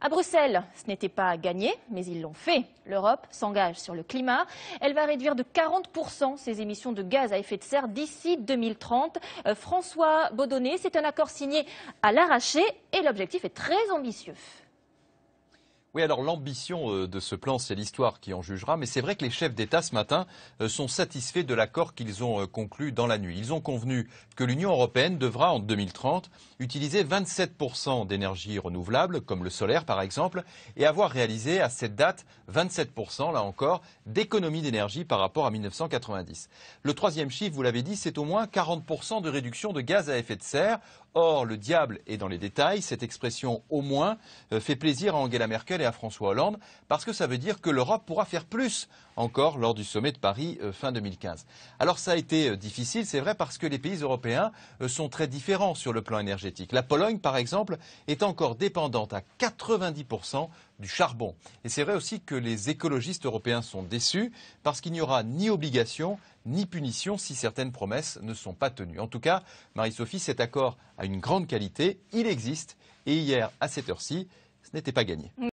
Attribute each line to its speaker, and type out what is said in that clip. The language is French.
Speaker 1: À Bruxelles, ce n'était pas gagné, mais ils l'ont fait. L'Europe s'engage sur le climat. Elle va réduire de 40% ses émissions de gaz à effet de serre d'ici 2030. François Baudonnet, c'est un accord signé à l'arraché et l'objectif est très ambitieux.
Speaker 2: Oui, alors l'ambition de ce plan, c'est l'histoire qui en jugera, mais c'est vrai que les chefs d'État ce matin sont satisfaits de l'accord qu'ils ont conclu dans la nuit. Ils ont convenu que l'Union européenne devra, en 2030, utiliser 27% d'énergie renouvelable, comme le solaire par exemple, et avoir réalisé à cette date 27%, là encore, d'économie d'énergie par rapport à 1990. Le troisième chiffre, vous l'avez dit, c'est au moins 40% de réduction de gaz à effet de serre. Or, le diable est dans les détails. Cette expression « au moins » fait plaisir à Angela Merkel et à François Hollande parce que ça veut dire que l'Europe pourra faire plus encore lors du sommet de Paris fin 2015. Alors ça a été difficile, c'est vrai, parce que les pays européens sont très différents sur le plan énergétique. La Pologne, par exemple, est encore dépendante à 90% du charbon. Et c'est vrai aussi que les écologistes européens sont déçus parce qu'il n'y aura ni obligation ni punition si certaines promesses ne sont pas tenues. En tout cas, Marie-Sophie, cet accord a une grande qualité, il existe et hier, à cette heure-ci, ce n'était pas gagné.